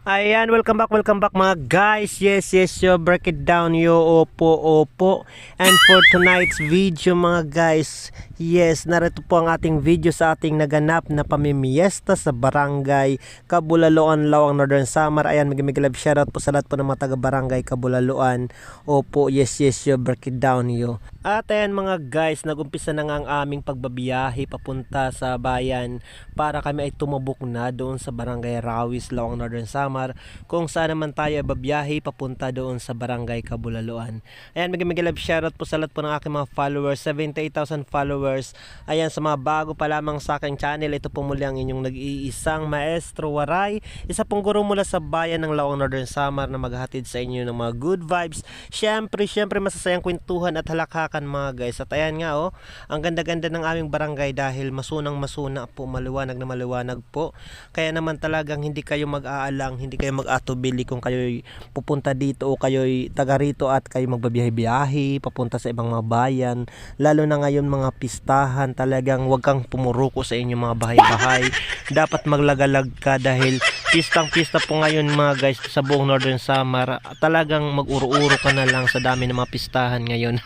Ayan, welcome back mga guys. Yes, yo, break it down yo, opo. And for tonight's video mga guys, yes, narito po ang ating video sa ating naganap na pamimiesta sa Barangay Kabulaloan, Lawang, Northern Samar. Ayan, mig love shoutout po sa lahat po ng mga taga Barangay Kabulaloan. Opo, yes, yo, break it down yo. At ayan mga guys, nagumpisa na nga ang aming pagbabiyahe papunta sa bayan para kami ay tumubok na doon sa Barangay Rawis, Lawang, Northern Samar, kung saan naman tayo babiyahe papunta doon sa Barangay Kabulaloan. Ayan, mag love shoutout po sa lahat po ng aking mga followers, 78,000 followers. Ayan, sa mga bago pa lamang sa aking channel, ito po muli ang inyong nag-iisang Maestro Waray, isa pong guro mula sa bayan ng Lawang, Northern Samar, na maghahatid sa inyo ng mga good vibes, syempre masasayang kwentuhan at halakhakan mga guys. At ayan nga ang ganda-ganda ng aming barangay dahil masuna po, maliwanag na maliwanag po. Kaya naman talagang hindi kayo mag-aalang, hindi kayo mag-atubili kung kayo'y pupunta dito o kayo'y taga rito at kayo magbabiyahe-biyahe papunta sa ibang mga bayan. Lalo na ngayon mga pistahan, talagang wag kang pumuruko sa inyong mga bahay-bahay. Dapat maglagalag ka dahil pistang-pista po ngayon mga guys sa buong Northern Samar. Talagang mag-uro-uro ka na lang sa dami ng mga pistahan ngayon.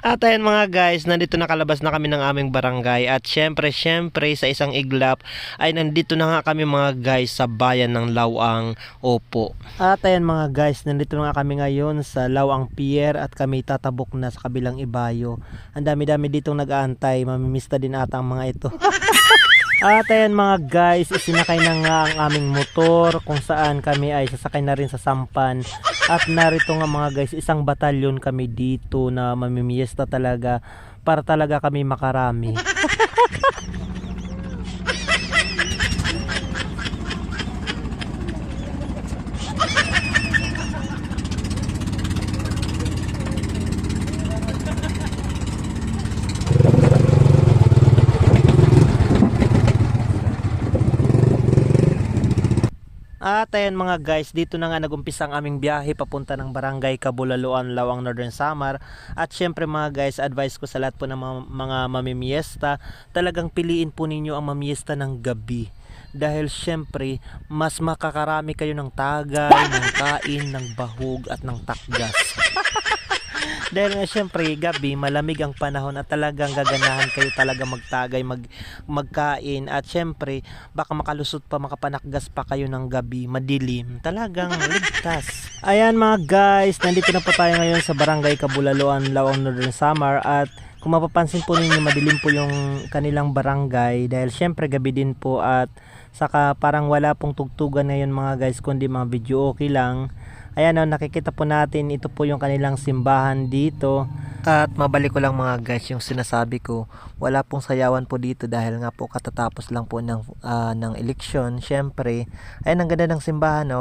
At ayan mga guys, nandito nakalabas na kami ng aming barangay. At syempre sa isang iglap ay nandito na nga kami mga guys sa bayan ng Lawang. Opo. At ayan mga guys, nandito na nga kami ngayon sa Lawang Pier at kami tatabok na sa kabilang ibayo. Ang dami-dami ditong nag-aantay, mamimista din ata ang mga ito. At ayan mga guys, isinakay na nga ang aming motor kung saan kami ay sasakay na rin sa sampan. At narito nga mga guys, isang batalyon kami dito na mamimiesta talaga para talaga kami makarami. At ayan mga guys, dito na nga nagumpisa ang aming biyahe papunta ng Barangay Kabulaloan, Lawang, Northern Samar. At syempre mga guys, advice ko sa lahat po ng mga mamimiesta, talagang piliin po ninyo ang mamiesta ng gabi. Dahil syempre, mas makakarami kayo ng tagay, ng kain, ng bahog at ng takgas. Dahil nga syempre gabi, malamig ang panahon at talagang gaganahan kayo talaga magtagay, magkain. At syempre baka makalusot pa, makapanakgas pa kayo ng gabi, madilim, talagang ligtas. Ayan mga guys, nandito na po tayo ngayon sa Barangay Kabulaloan, Lawang, Northern Samar. At kung mapapansin po ninyo, madilim po yung kanilang barangay dahil syempre gabi din po. At saka parang wala pong tugtugan ngayon mga guys, kundi mga video okay lang. Ayan nakikita po natin, ito po yung kanilang simbahan dito. At mabalik ko lang mga guys yung sinasabi ko, wala pong sayawan po dito dahil nga po katatapos lang po ng eleksyon. Syempre, ayan ang ganda ng simbahan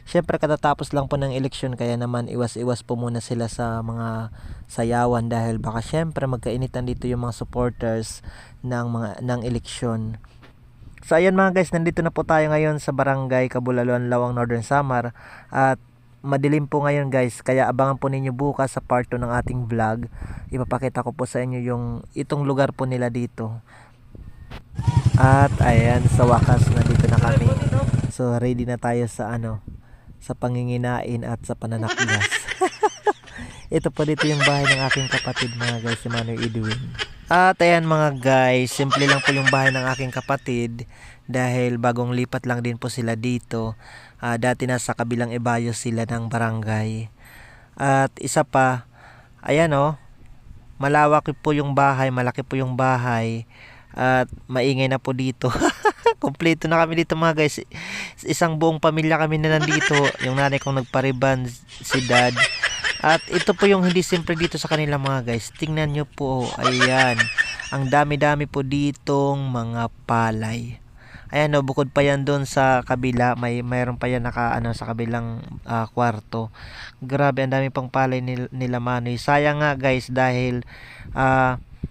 Syempre katatapos lang po ng eleksyon, kaya naman iwas-iwas po muna sila sa mga sayawan dahil baka syempre magkainitan dito yung mga supporters ng eleksyon. So ayan mga guys, nandito na po tayo ngayon sa Barangay Kabulaloan, Lawang, Northern Samar. At madilim po ngayon guys, kaya abangan po ninyo bukas sa part 2 ng ating vlog. Ipapakita ko po sa inyo itong lugar po nila dito. At ayan, sa wakas nandito na kami. So ready na tayo sa sa panginginain at sa pananaklas. Ito po dito yung bahay ng aking kapatid mga guys, si Manoy Edwin. At ayan mga guys, simple lang po yung bahay ng aking kapatid dahil bagong lipat lang din po sila dito. Dati nasa kabilang ibayo sila ng barangay. At isa pa, ayan malawak po yung bahay, malaki po yung bahay. At maingay na po dito. Kompleto na kami dito mga guys. Isang buong pamilya kami na nandito. Yung nanay kong nagpariban, si dad. At ito po yung hindi simple dito sa kanila mga guys. Tingnan nyo po, ayan. Ang dami-dami po ditong mga palay. Ayan bukod pa yan doon sa kabila, mayroon pa yan sa kabilang kwarto. Grabe, ang dami pang palay nila Manoy. Sayang nga guys dahil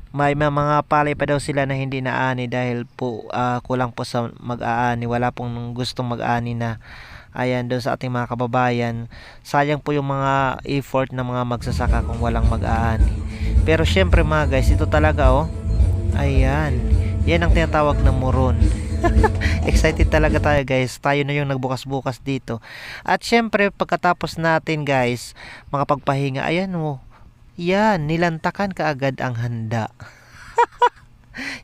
may mga palay pa daw sila na hindi naani dahil po kulang po sa mag-aani. Wala pong gustong mag-aani na. Ayan, doon sa ating mga kababayan, sayang po yung mga effort ng mga magsasaka kung walang mag-aani. Pero syempre mga guys, ito talaga ayan, yan ang tinatawag na muron. Excited talaga tayo guys. Tayo na yung nagbukas-bukas dito. At syempre pagkatapos natin guys, makapagpahinga, ayan mo. Yan, nilantakan kaagad ang handa.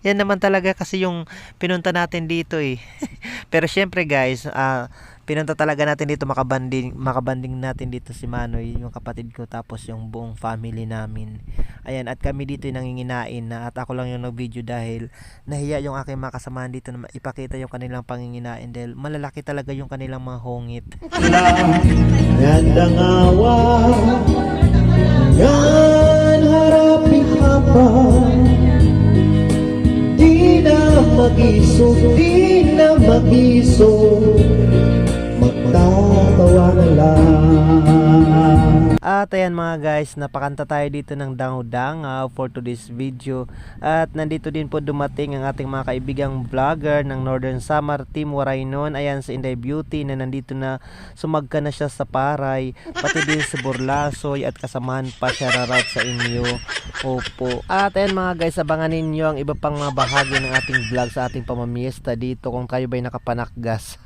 Yan naman talaga kasi yung pinunta natin dito eh. Pero syempre guys, pinunta talaga natin dito, makabanding natin dito si Manoy, yung kapatid ko, tapos yung buong family namin. Ayan, at kami dito yung nanginginain na, at ako lang yung nag-video dahil nahiya yung aking mga kasamahan dito na ipakita yung kanilang panginginain dahil malalaki talaga yung kanilang mga hungit. Gandang awa, yan harapin hapon. Di na mag-iso, magtatawa na lang. At ayan mga guys, napakanta tayo dito ng Dangaw for today's video. At nandito din po dumating ang ating mga kaibigang vlogger ng Northern Samar Team Waraynon. Ayan si Inday Beauty na nandito na, sumagka na siya sa Paray. Pati din si Burlasoy at kasamahan pa siya rarat sa inyo. Opo. At ayan mga guys, abangan ninyo ang iba pang mga bahagi ng ating vlog sa ating pamamiesta dito kung kayo ba'y nakapanakgas.